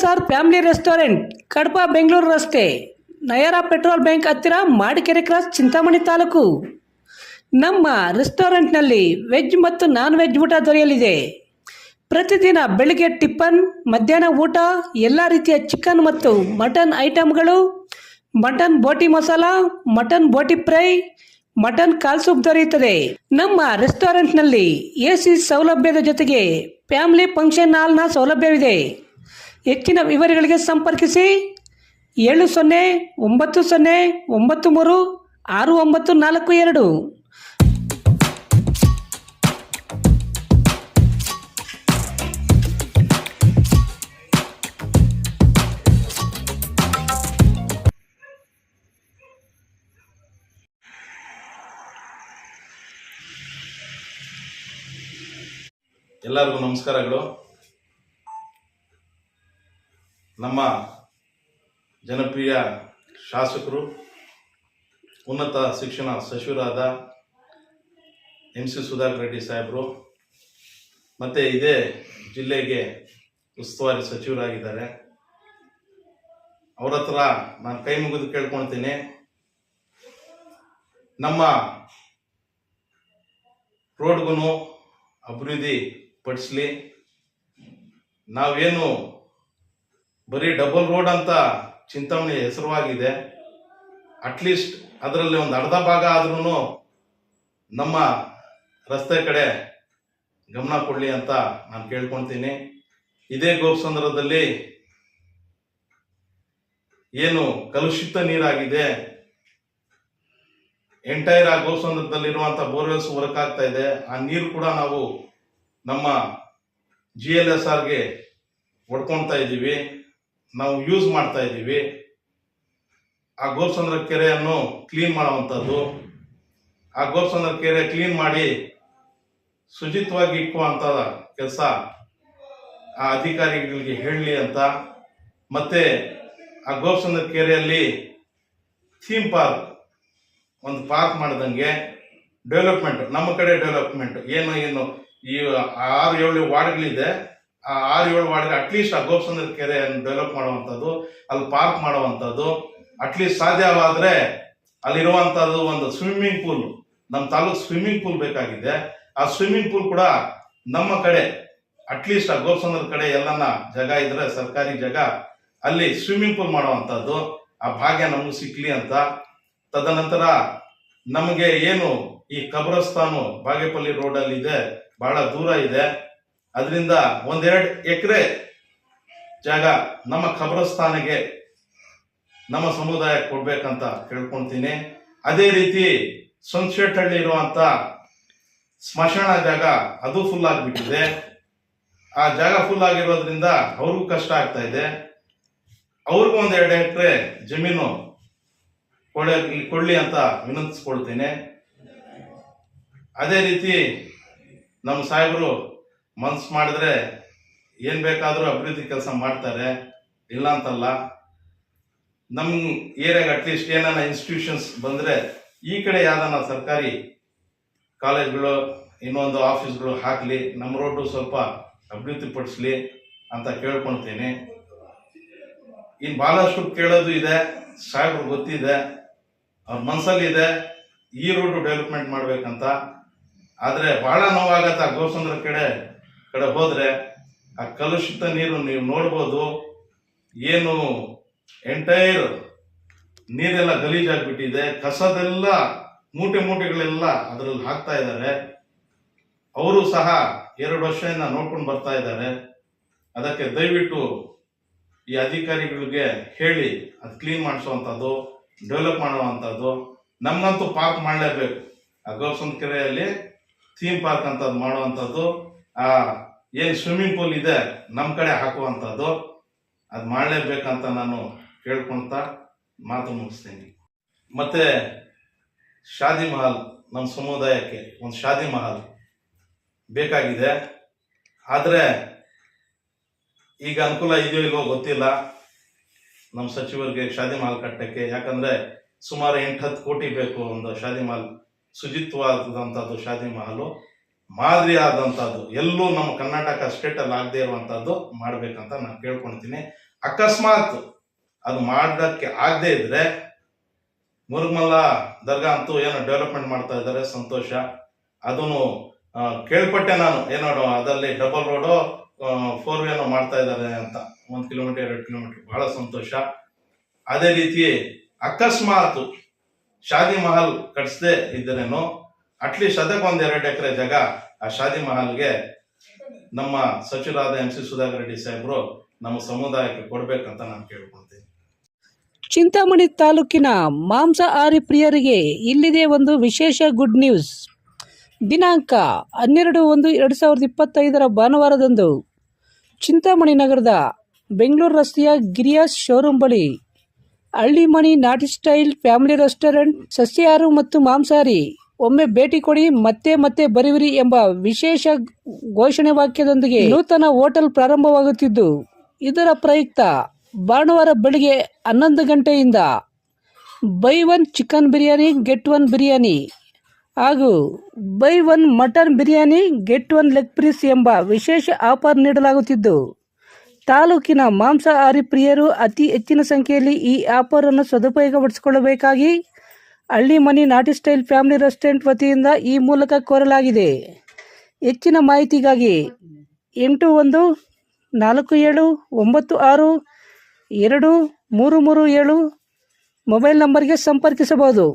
GLSR family restaurant, Kadapa Bengaluru ರಸ್ತೆ, Nayara petrol bank ಹತ್ತಿರ, Madikere cross, Chintamani taluk. ನಮ್ಮ ರೆಸ್ಟೋರೆಂಟ್ನಲ್ಲಿ ವೆಜ್ ಮತ್ತು ನಾನ್ ವೆಜ್ ಊಟ ದೊರೆಯಲಿದೆ. ಪ್ರತಿದಿನ ಬೆಳಿಗ್ಗೆ ಟಿಫನ್, ಮಧ್ಯಾಹ್ನ ಊಟ, ಎಲ್ಲ ರೀತಿಯ ಚಿಕನ್ ಮತ್ತು ಮಟನ್ ಐಟಮ್ಗಳು, mutton boti masala, mutton boti fry, mutton ಕಾಲ್ ಸೂಪ್ ದೊರೆಯುತ್ತದೆ. ನಮ್ಮ ರೆಸ್ಟೋರೆಂಟ್ನಲ್ಲಿ AC ಸೌಲಭ್ಯದ ಜೊತೆಗೆ ಫ್ಯಾಮಿಲಿ ಫಂಕ್ಷನ್ ಹಾಲ್ನ ಸೌಲಭ್ಯವಿದೆ. ಹೆಚ್ಚಿನ ವಿವರಗಳಿಗೆ ಸಂಪರ್ಕಿಸಿ 7090936942. ಎಲ್ಲರಿಗೂ ನಮಸ್ಕಾರಗಳು. ನಮ್ಮ ಜನಪ್ರಿಯ ಶಾಸಕರು, ಉನ್ನತ ಶಿಕ್ಷಣ ಸಚಿವರಾದ MC ಸುಧಾಕರ್ ರೆಡ್ಡಿ ಸಾಹೇಬರು, ಮತ್ತು ಇದೇ ಜಿಲ್ಲೆಗೆ ಉಸ್ತುವಾರಿ ಸಚಿವರಾಗಿದ್ದಾರೆ. ಅವ್ರ ಹತ್ರ ನಾನು ಕೈ ಮುಗಿದು ಕೇಳ್ಕೊಳ್ತೀನಿ, ನಮ್ಮ ರೋಡ್ಗೂ ಅಭಿವೃದ್ಧಿ ಪಡಿಸಲಿ. ನಾವೇನು ಬರೀ ಡಬಲ್ ರೋಡ್ ಅಂತ ಚಿಂತಾಮಣಿ ಹೆಸರುವಾಗಿದೆ, ಅಟ್ಲೀಸ್ಟ್ ಅದರಲ್ಲಿ ಒಂದು ಅರ್ಧ ಭಾಗ ಆದ್ರೂ ನಮ್ಮ ರಸ್ತೆ ಕಡೆ ಗಮನ ಕೊಡಲಿ ಅಂತ ನಾನು ಕೇಳ್ಕೊಳ್ತೀನಿ. ಇದೇ ಗೋಪಸಂದ್ರದಲ್ಲಿ ಏನು ಕಲುಷಿತ ನೀರಾಗಿದೆ, ಎಂಟೈರ್ ಆ ಗೋಪಸಂದ್ರದಲ್ಲಿರುವಂಥ ಬೋರ್ವೆಲ್ಸ್ ವರ್ಕ್ ಆಗ್ತಾ ಇದೆ. ಆ ನೀರು ಕೂಡ ನಾವು ನಮ್ಮ GLSRಗೆ ಹೊಡ್ಕೊಳ್ತಾ ಇದ್ದೀವಿ, ನಾವು ಯೂಸ್ ಮಾಡ್ತಾ ಇದ್ದೀವಿ. ಆ ಗೋಪಸಂದ್ರ ಕೆರೆಯನ್ನು ಕ್ಲೀನ್ ಮಾಡುವಂಥದ್ದು, ಆ ಗೋಪಸಂದ್ರ ಕೆರೆ ಕ್ಲೀನ್ ಮಾಡಿ ಶುಚಿತ್ವವಾಗಿ ಇಕ್ಕುವಂಥ ಕೆಲಸ ಆ ಅಧಿಕಾರಿಗಳಿಗೆ ಹೇಳಲಿ ಅಂತ. ಮತ್ತೆ ಆ ಗೋಪಸಂದ್ರ ಕೆರೆಯಲ್ಲಿ ಥೀಮ್ ಪಾರ್ಕ್, ಒಂದು ಪಾರ್ಕ್ ಮಾಡ್ದಂಗೆ ಡೆವಲಪ್ಮೆಂಟ್, ನಮ್ಮ ಕಡೆ ಡೆವಲಪ್ಮೆಂಟ್ ಏನು ಈ 6-7 ವಾರ್ಡ್ಗಳಿದೆ, ಆ 6-7 ವಾರ್ಡ್ಗೆ ಅಟ್ಲೀಸ್ಟ್ ಆ ಗೋಪಸಂದ್ರ ಕೆರೆಯನ್ನು ಡೆವಲಪ್ ಮಾಡುವಂಥದ್ದು, ಅಲ್ಲಿ ಪಾರ್ಕ್ ಮಾಡುವಂಥದ್ದು, ಅಟ್ಲೀಸ್ಟ್ ಸಾಧ್ಯವಾದರೆ ಅಲ್ಲಿರುವಂಥದ್ದು ಒಂದು ಸ್ವಿಮ್ಮಿಂಗ್ ಪೂಲ್, ನಮ್ಮ ತಾಲೂಕು ಸ್ವಿಮ್ಮಿಂಗ್ ಪೂಲ್ ಬೇಕಾಗಿದೆ. ಆ ಸ್ವಿಮ್ಮಿಂಗ್ ಪೂಲ್ ಕೂಡ ನಮ್ಮ ಕಡೆ ಅಟ್ಲೀಸ್ಟ್ ಆ ಗೋಪಸಂದ್ರ ಕಡೆ ಎಲ್ಲನ ಜಾಗ ಇದ್ರೆ, ಸರ್ಕಾರಿ ಜಾಗ, ಅಲ್ಲಿ ಸ್ವಿಮ್ಮಿಂಗ್ ಪೂಲ್ ಮಾಡುವಂಥದ್ದು, ಆ ಭಾಗ್ಯ ನಮಗೆ ಸಿಕ್ಲಿ ಅಂತ. ತದನಂತರ ನಮಗೆ ಏನು ಈ ಕಬ್ರಸ್ತಾನು ಬಾಗೇಪಲ್ಲಿ ರೋಡಲ್ಲಿ ಇದೆ, ಬಹಳ ದೂರ ಇದೆ, ಅದರಿಂದ 1-2 ಎಕರೆ ಜಾಗ ನಮ್ಮ ಕಬ್ರಸ್ತಾನಿಗೆ, ನಮ್ಮ ಸಮುದಾಯ ಕೊಡ್ಬೇಕಂತ ಕೇಳ್ಕೊಳ್ತೀನಿ. ಅದೇ ರೀತಿ ಸಂಶೇಟಹಳ್ಳಿ ಇರುವಂತ ಸ್ಮಶಾನ ಜಾಗ ಅದು ಫುಲ್ ಆಗಿಬಿಟ್ಟಿದೆ. ಆ ಜಾಗ ಫುಲ್ ಆಗಿರೋದ್ರಿಂದ ಅವ್ರಿಗೂ ಕಷ್ಟ ಆಗ್ತಾ ಇದೆ. ಅವ್ರಿಗೂ 1-2 ಎಕರೆ ಜಮೀನು ಕೊಡ್ಲಿ ಅಂತ ವಿನಂತಿಸ್ಕೊಳ್ತೀನಿ. ಅದೇ ರೀತಿ ನಮ್ಮ ಸಾಹೇಬರು ಮನ್ಸು ಮಾಡಿದ್ರೆ ಏನ್ ಬೇಕಾದ್ರೂ ಅಭಿವೃದ್ಧಿ ಕೆಲಸ ಮಾಡ್ತಾರೆ, ಇಲ್ಲ ಅಂತಲ್ಲ. ನಮ್ಮ ಏರಿಯಾಗ ಅಟ್ಲೀಸ್ಟ್ ಏನಾನ ಇನ್ಸ್ಟಿಟ್ಯೂಷನ್ಸ್ ಬಂದ್ರೆ, ಈ ಕಡೆ ಯಾವ್ದಾನ ಸರ್ಕಾರಿ ಕಾಲೇಜ್ಗಳು, ಇನ್ನೊಂದು ಆಫೀಸ್ಗಳು ಹಾಕ್ಲಿ, ನಮ್ಮ ರೋಡು ಸ್ವಲ್ಪ ಅಭಿವೃದ್ಧಿ ಪಡಿಸ್ಲಿ ಅಂತ ಕೇಳ್ಕೊಳ್ತೀನಿ. ಇನ್ನು ಬಹಳಷ್ಟು ಕೇಳೋದು ಇದೆ, ಸಾಹೇಬ್ರು ಗೊತ್ತಿದೆ, ಅವ್ರ ಮನಸ್ಸಲ್ಲಿ ಇದೆ ಈ ರೋಡ್ ಡೆವಲಪ್ಮೆಂಟ್ ಮಾಡ್ಬೇಕಂತ. ಆದ್ರೆ ಬಹಳ ನೋವಾಗತ್ತೆ. ಆ ಗೋಪಸಂದ್ರ ಕಡೆ ಹೋದ್ರೆ ಆ ಕಲುಷಿತ ನೀರು ನೀವು ನೋಡ್ಬೋದು, ಏನು ಎಂಟೈರ್ ನೀರೆಲ್ಲ ಗಲೀಜಾಗ್ಬಿಟ್ಟಿದೆ, ಕಸದೆಲ್ಲ ಮೂಟೆಗಳೆಲ್ಲ ಅದರಲ್ಲಿ ಹಾಕ್ತಾ ಇದ್ದಾರೆ. ಅವರು ಸಹ 2 ವರ್ಷದಿಂದ ನೋಡ್ಕೊಂಡು ಬರ್ತಾ ಇದ್ದಾರೆ. ಅದಕ್ಕೆ ದಯವಿಟ್ಟು ಈ ಅಧಿಕಾರಿಗಳಿಗೆ ಹೇಳಿ ಅದು ಕ್ಲೀನ್ ಮಾಡಿಸುವಂಥದ್ದು, ಡೆವಲಪ್ ಮಾಡುವಂಥದ್ದು. ನಮ್ಮಂತೂ ಪಾರ್ಕ್ ಮಾಡಲೇಬೇಕು, ಆ ಗೋಪಸಂದ್ರ ಕೆರೆಯಲ್ಲಿ ಥೀಮ್ ಪಾರ್ಕ್ ಅಂತ ಮಾಡುವಂಥದ್ದು, ಆ ಏನು ಸ್ವಿಮ್ಮಿಂಗ್ ಪೂಲ್ ಇದೆ ನಮ್ಮ ಕಡೆ ಹಾಕುವಂಥದ್ದು, ಅದು ಮಾಡಲೇಬೇಕಂತ ನಾನು ಕೇಳ್ಕೊಳ್ತಾ ಮಾತು ಮುಗಿಸ್ತೀನಿ. ಮತ್ತೆ ಶಾದಿ ಮಹಲ್, ನಮ್ಮ ಸಮುದಾಯಕ್ಕೆ ಒಂದು ಶಾದಿ ಮಹಲ್ ಬೇಕಾಗಿದೆ. ಆದರೆ ಈಗ ಅನುಕೂಲ ಇದೆಯೋ ಇಲ್ವೋ ಗೊತ್ತಿಲ್ಲ ನಮ್ಮ ಸಚಿವರಿಗೆ ಶಾದಿ ಮಹಲ್ ಕಟ್ಟಕ್ಕೆ. ಯಾಕಂದ್ರೆ ಸುಮಾರು 8-10 ಕೋಟಿ ಬೇಕು ಒಂದು ಶಾದಿ ಮಹಲ್, ಶುಚಿತ್ವವಾದಂಥದ್ದು ಶಾದಿ ಮಹಲು, ಮಾದರಿ ಆದಂಥದ್ದು, ಎಲ್ಲೂ ನಮ್ಮ ಕರ್ನಾಟಕ ಸ್ಟೇಟಲ್ಲಿ ಆಗದೆ ಇರುವಂಥದ್ದು ಮಾಡಬೇಕಂತ ನಾನು ಕೇಳ್ಕೊಳ್ತೀನಿ. ಅಕಸ್ಮಾತ್ ಅದು ಮಾಡೋಕ್ಕೆ ಆಗದೆ ಇದ್ರೆ ಮುರುಗಮಲ್ಲ ದರ್ಗಾ ಅಂತೂ ಏನೋ ಡೆವಲಪ್ಮೆಂಟ್ ಮಾಡ್ತಾ ಇದ್ದಾರೆ, ಸಂತೋಷ. ಅದನ್ನು ಕೇಳ್ಪಟ್ಟೆ ನಾನು, ಏನೋ ಅದಲ್ಲಿ ಡಬಲ್ ರೋಡು 4 ವೇನೋ ಮಾಡ್ತಾ ಇದ್ದಾರೆ ಅಂತ, 1 ಕಿಲೋಮೀಟರ್ 2 ಕಿಲೋಮೀಟರ್, ಬಹಳ ಸಂತೋಷ. ಅದೇ ರೀತಿ ಅಕಸ್ಮಾತ್ ಶಾದಿ ಮಹಲ್ ಕಟ್ಸದೆ ಇದ್ದರೇನು ಅಟ್ಲೀಸ್ಟ್ ಅದಕ್ಕೆ 1-2 ಎಕರೆ ಜಾಗ ಆ ಶಾದಿ ಮಹಲ್ಗೆ ನಮ್ಮ ಸಚಿವರಾದ MC ಸುಧಾಕರ್ ರೆಡ್ಡಿ ಸಾಹೇಬರು ನಮ್ಮ ಸಮುದಾಯಕ್ಕೆ ಕೊಡ್ಬೇಕಂತ ನಾನು ಕೇಳ್ಕೊಳ್ತೀನಿ. ಚಿಂತಾಮಣಿ ತಾಲೂಕಿನ ಮಾಂಸಾಹಾರಿ ಪ್ರಿಯರಿಗೆ ಇಲ್ಲಿದೆ ಒಂದು ವಿಶೇಷ ಗುಡ್ ನ್ಯೂಸ್. ದಿನಾಂಕ 12/1/2025 ಭಾನುವಾರದಂದು ಚಿಂತಾಮಣಿ ನಗರದ ಬೆಂಗಳೂರು ರಸ್ತೆಯ ಗಿರಿಯಾಸ್ ಶೋರೂಮ್ ಬಳಿ ಹಳ್ಳಿಮನಿ ನಾಟಿ ಸ್ಟೈಲ್ ಫ್ಯಾಮಿಲಿ ರೆಸ್ಟೋರೆಂಟ್, ಸಸ್ಯಾಹಾರಿ ಮತ್ತು ಮಾಂಸಾಹಾರಿ ಒಮ್ಮೆ ಭೇಟಿ ಕೊಡಿ ಮತ್ತೆ ಮತ್ತೆ ಬರುವಿರಿ ಎಂಬ ವಿಶೇಷ ಘೋಷಣೆ ವಾಕ್ಯದೊಂದಿಗೆ ನೂತನ ಹೋಟೆಲ್ ಪ್ರಾರಂಭವಾಗುತ್ತಿದ್ದು, ಇದರ ಪ್ರಯುಕ್ತ ಭಾನುವಾರ ಬೆಳಿಗ್ಗೆ 11 ಗಂಟೆಯಿಂದ buy 1 chicken biryani get 1 biryani ಹಾಗೂ buy 1 mutton biryani get 1 leg piece ಎಂಬ ವಿಶೇಷ ಆಫರ್ ನೀಡಲಾಗುತ್ತಿದ್ದು, ತಾಲೂಕಿನ ಮಾಂಸಾಹಾರಿ ಪ್ರಿಯರು ಅತಿ ಹೆಚ್ಚಿನ ಸಂಖ್ಯೆಯಲ್ಲಿ ಈ ಆಫರ್ ಅನ್ನು ಸದುಪಯೋಗಪಡಿಸಿಕೊಳ್ಳಬೇಕಾಗಿ ಹಳ್ಳಿಮನಿ ನಾಟಿ ಸ್ಟೈಲ್ ಫ್ಯಾಮಿಲಿ ರೆಸ್ಟೋರೆಂಟ್ ವತಿಯಿಂದ ಈ ಮೂಲಕ ಕೋರಲಾಗಿದೆ. ಹೆಚ್ಚಿನ ಮಾಹಿತಿಗಾಗಿ 8147962337 ಮೊಬೈಲ್ ನಂಬರ್ಗೆ ಸಂಪರ್ಕಿಸಬಹುದು.